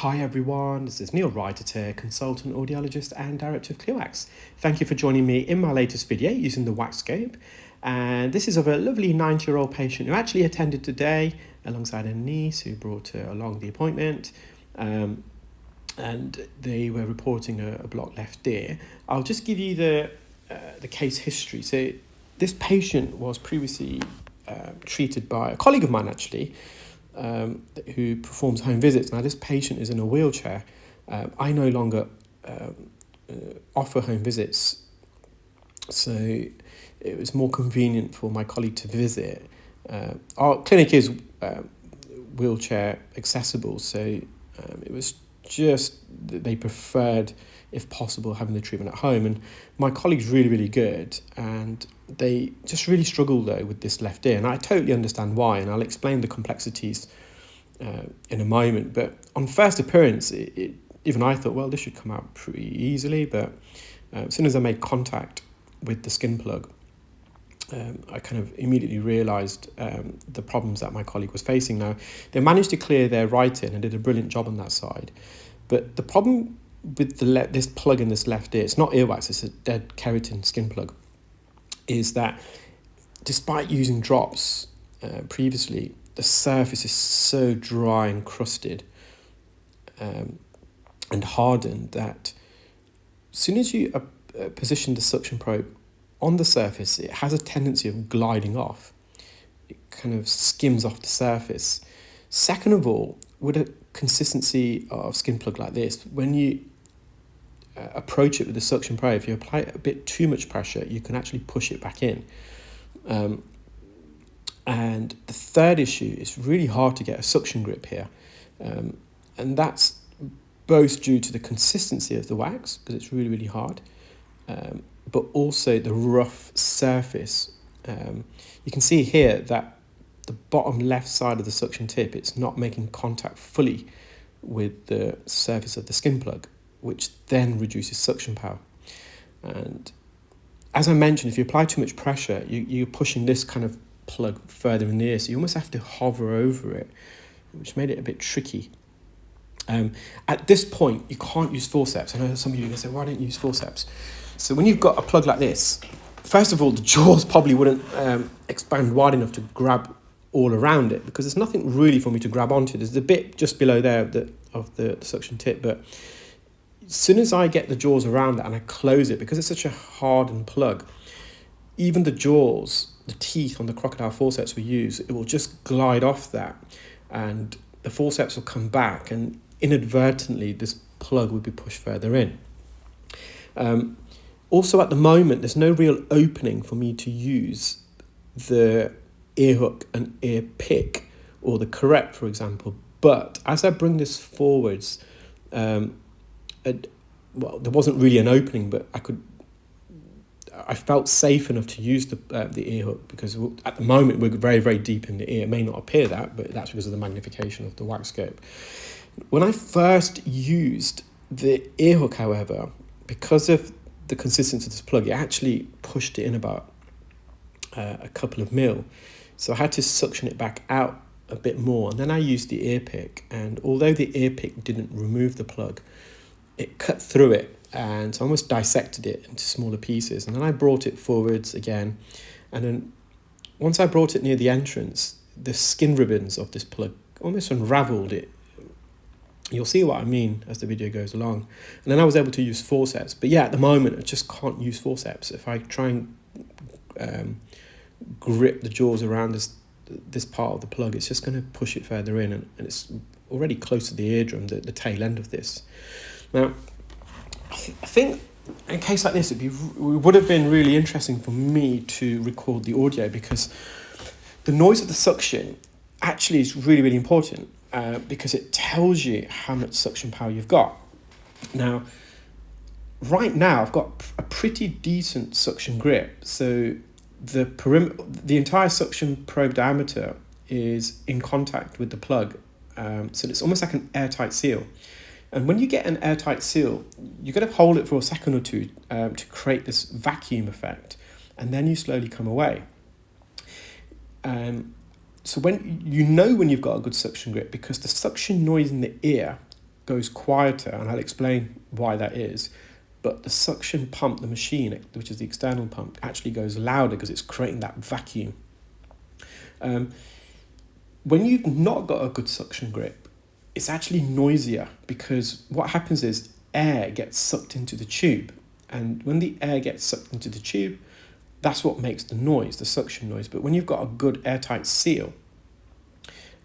Hi everyone, this is Neil Ryder, consultant audiologist and director of ClearWax. Thank you for joining me in my latest video using the Waxscope. And this is of a lovely 90-year-old patient who actually attended today alongside her niece who brought her along the appointment. And they were reporting a blocked left ear. I'll just give you the case history. So this patient was previously treated by a colleague of mine actually, who performs home visits. Now this patient is in a wheelchair. I no longer offer home visits, so it was more convenient for my colleague to visit. Our clinic is wheelchair accessible, so it was just that they preferred, if possible, having the treatment at home. And my colleague's really good, and they just really struggle though with this left ear, and I totally understand why, and I'll explain the complexities in a moment. But on first appearance, even I thought, well, this should come out pretty easily, but as soon as I made contact with the skin plug, I kind of immediately realised the problems that my colleague was facing. Now, they managed to clear their right ear and did a brilliant job on that side, but the problem with this plug in this left ear, it's not earwax, it's a dead keratin skin plug, is that despite using drops previously, the surface is so dry and crusted and hardened that as soon as you position the suction probe on the surface, it has a tendency of gliding off. It kind of skims off the surface. Second of all, with a consistency of skin plug like this, when you approach it with the suction probe, if you apply a bit too much pressure, you can actually push it back in. And the third issue is really hard to get a suction grip here. And that's both due to the consistency of the wax, because it's really hard, but also the rough surface. You can see here that the bottom left side of the suction tip, it's not making contact fully with the surface of the skin plug, which then reduces suction power. And as I mentioned, if you apply too much pressure, you're pushing this kind of plug further in the ear, so you almost have to hover over it, which made it a bit tricky. At this point, you can't use forceps. I know some of you are going to say, why don't you use forceps? So when you've got a plug like this, first of all, the jaws probably wouldn't expand wide enough to grab all around it, because there's nothing really for me to grab onto. There's a bit just below there of the suction tip, but as soon as I get the jaws around it and I close it, because it's such a hardened plug, even the jaws, the teeth on the crocodile forceps we use, it will just glide off that, and the forceps will come back, and inadvertently this plug would be pushed further in. Also at the moment, there's no real opening for me to use the ear hook and ear pick, or the correct, for example. But as I bring this forwards, well, there wasn't really an opening, but I felt safe enough to use the ear hook, because at the moment we're very deep in the ear. It may not appear that, but that's because of the magnification of the Waxscope. When I first used the ear hook, however, because of the consistency of this plug, it actually pushed it in about a couple of mil. So I had to suction it back out a bit more, and then I used the ear pick, and although the ear pick didn't remove the plug, it cut through it, and so I almost dissected it into smaller pieces. And then I brought it forwards again, and then once I brought it near the entrance, the skin ribbons of this plug almost unraveled it. You'll see what I mean as the video goes along. And then I was able to use forceps. But yeah, at the moment, I just can't use forceps. If I try and grip the jaws around this part of the plug, it's just going to push it further in, and it's already close to the eardrum, the tail end of this. Now, I think in a case like this, it would have been really interesting for me to record the audio, because the noise of the suction actually is really important, because it tells you how much suction power you've got. Now, right now, I've got a pretty decent suction grip. So the entire suction probe diameter is in contact with the plug. So it's almost like an airtight seal. And when you get an airtight seal, you've got to hold it for a second or two to create this vacuum effect, and then you slowly come away. So when you've got a good suction grip, because the suction noise in the ear goes quieter, and I'll explain why that is. But the suction pump, the machine, which is the external pump, actually goes louder because it's creating that vacuum. When you've not got a good suction grip, it's actually noisier, because what happens is air gets sucked into the tube. And when the air gets sucked into the tube, that's what makes the noise, the suction noise. But when you've got a good airtight seal,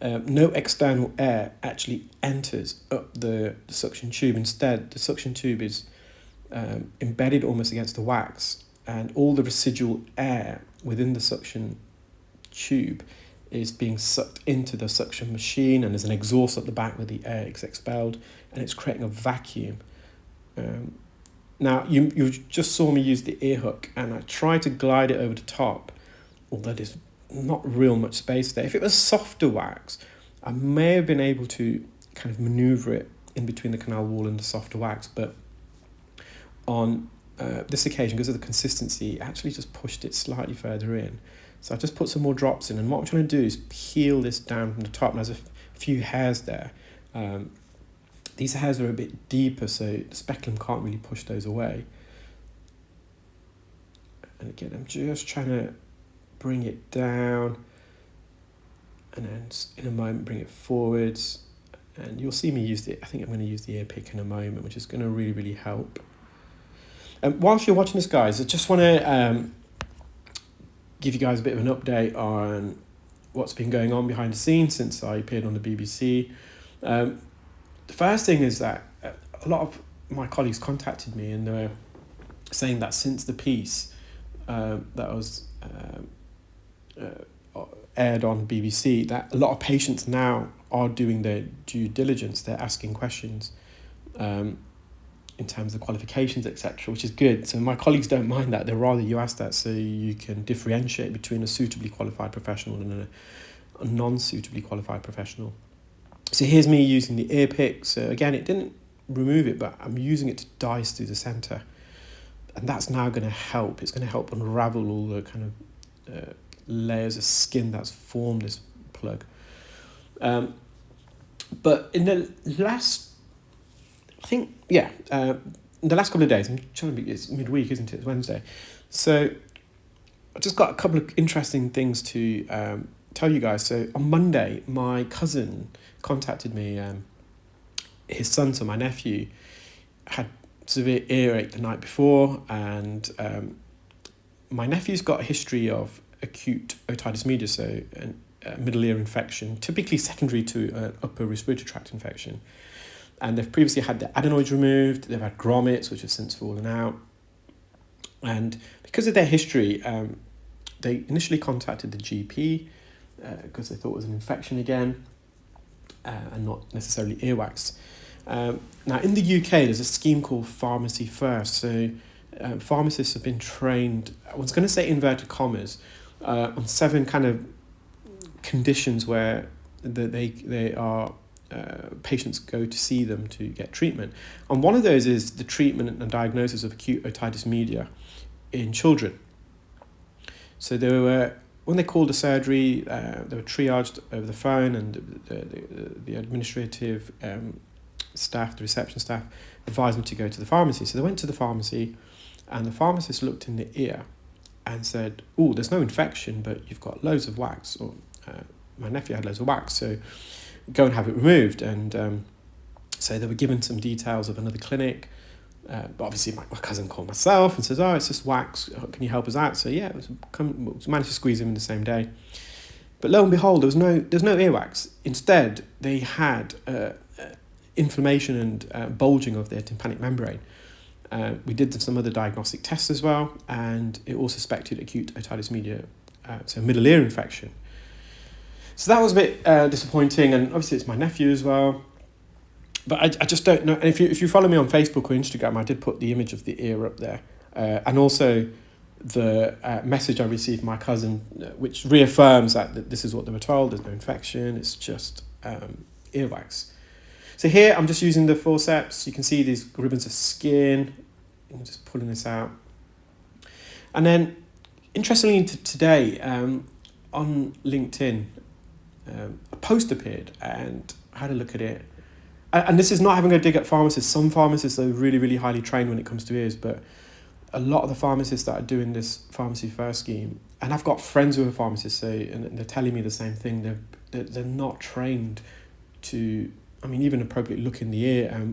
no external air actually enters up the suction tube. Instead, the suction tube is embedded almost against the wax, and all the residual air within the suction tube is being sucked into the suction machine, and there's an exhaust at the back where the air is expelled, and it's creating a vacuum. Now, you just saw me use the ear hook, and I tried to glide it over the top, although there's not real much space there. If it was softer wax, I may have been able to kind of maneuver it in between the canal wall and the softer wax, but on this occasion, because of the consistency, I actually just pushed it slightly further in. So I just put some more drops in, and what I'm trying to do is peel this down from the top. And there's a few hairs there. These hairs are a bit deeper, so the speculum can't really push those away. And again, I'm just trying to bring it down, and then in a moment bring it forwards. And you'll see me use it. I think I'm going to use the ear pick in a moment, which is going to really, really help. Whilst you're watching this, guys, I just want to give you guys a bit of an update on what's been going on behind the scenes since I appeared on the BBC. The first thing is that a lot of my colleagues contacted me, and they're saying that since the piece that was aired on BBC, that a lot of patients now are doing their due diligence. They're asking questions in terms of qualifications, etc., which is good. So my colleagues don't mind that. They'd rather you ask that, so you can differentiate between a suitably qualified professional and a non-suitably qualified professional. So here's me using the ear pick. So again, it didn't remove it, but I'm using it to dice through the centre. And that's now going to help. It's going to help unravel all the kind of layers of skin that's formed this plug. But in the last, in the last couple of days, I'm trying to be, it's midweek, isn't it? It's Wednesday. So I just got a couple of interesting things to tell you guys. So on Monday, my cousin contacted me. His son, so my nephew, had severe earache the night before, and my nephew's got a history of acute otitis media, so a middle ear infection, typically secondary to an upper respiratory tract infection. And they've previously had the adenoids removed, they've had grommets, which have since fallen out. And because of their history, they initially contacted the GP because they thought it was an infection again, and not necessarily earwax. Now, in the UK, there's a scheme called Pharmacy First. So pharmacists have been trained, I was going to say inverted commas, on 7 kind of conditions where they are patients go to see them to get treatment. And one of those is the treatment and diagnosis of acute otitis media in children. So they were, when they called the surgery, they were triaged over the phone, and the administrative staff, the reception staff, advised them to go to the pharmacy. So they went to the pharmacy, and the pharmacist looked in the ear and said, "Oh, there's no infection, but you've got loads of wax," or my nephew had loads of wax, so go and have it removed. And so they were given some details of another clinic, but obviously my cousin called myself and says, "Oh, it's just wax, can you help us out?" So yeah, managed to squeeze him in the same day. But lo and behold, there's no earwax. Instead, they had inflammation and bulging of their tympanic membrane. We did some other diagnostic tests as well, and it all suspected acute otitis media, so middle ear infection. So that was a bit disappointing, and obviously it's my nephew as well. But I just don't know. And if you follow me on Facebook or Instagram, I did put the image of the ear up there, and also the message I received from my cousin, which reaffirms that this is what they were told. There's no infection. It's just earwax. So here I'm just using the forceps. You can see these ribbons of skin. I'm just pulling this out. And then, interestingly, today on LinkedIn, a post appeared, and I had a look at it. And this is not having a dig at pharmacists. Some pharmacists are really, really highly trained when it comes to ears, but a lot of the pharmacists that are doing this pharmacy first scheme, and I've got friends who are pharmacists, and they're telling me the same thing. They're not trained to, I mean, even appropriately look in the ear.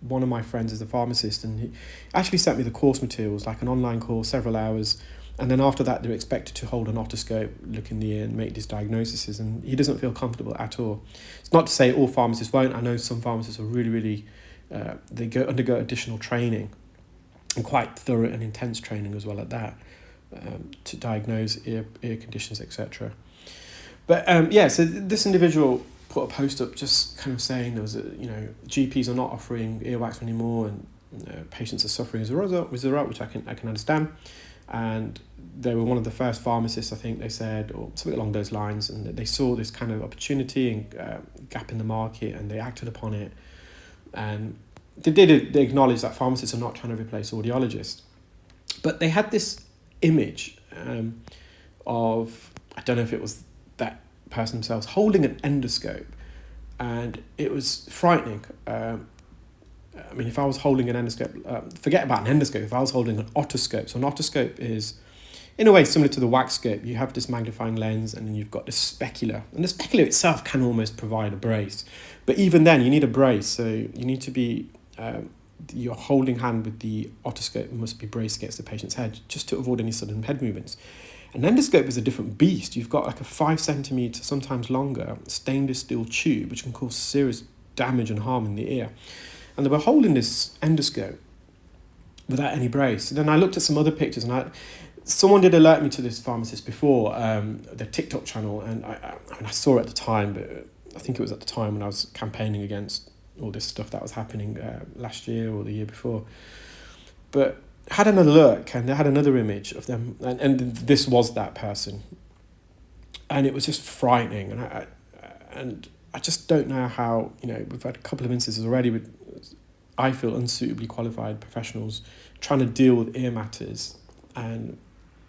One of my friends is a pharmacist, and he actually sent me the course materials, like an online course, several hours. And then after that, they're expected to hold an otoscope, look in the ear and make these diagnoses. And he doesn't feel comfortable at all. It's not to say all pharmacists won't. I know some pharmacists are really, really, they undergo additional training, and quite thorough and intense training as well at that, to diagnose ear conditions, etc. But so this individual put a post up just kind of saying there was GPs are not offering earwax anymore, and patients are suffering as a result, which I can understand. And they were one of the first pharmacists, I think they said, or something along those lines, and they saw this kind of opportunity and gap in the market, and they acted upon it. And they acknowledge that pharmacists are not trying to replace audiologists. But they had this image of, I don't know if it was that person themselves, holding an endoscope, and it was frightening. I mean, if I was holding an endoscope, forget about an endoscope, if I was holding an otoscope. So an otoscope is, in a way, similar to the wax scope. You have this magnifying lens, and then you've got this specular. And the specular itself can almost provide a brace. But even then, you need a brace. So you need to be, your holding hand with the otoscope must be braced against the patient's head, just to avoid any sudden head movements. An endoscope is a different beast. You've got like a 5 centimetre, sometimes longer, stainless steel tube, which can cause serious damage and harm in the ear. And they were holding this endoscope without any brace. And then I looked at some other pictures, and someone did alert me to this pharmacist before, their TikTok channel, and I saw it at the time, but I think it was at the time when I was campaigning against all this stuff that was happening last year or the year before. But I had another look, and they had another image of them, and this was that person. And it was just frightening, and I just don't know how, we've had a couple of instances already with, I feel, unsuitably qualified professionals trying to deal with ear matters, and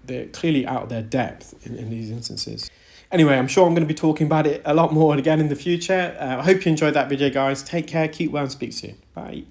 they're clearly out of their depth in these instances. Anyway, I'm sure I'm going to be talking about it a lot more again in the future. I hope you enjoyed that video, guys. Take care, keep well, and speak soon. Bye.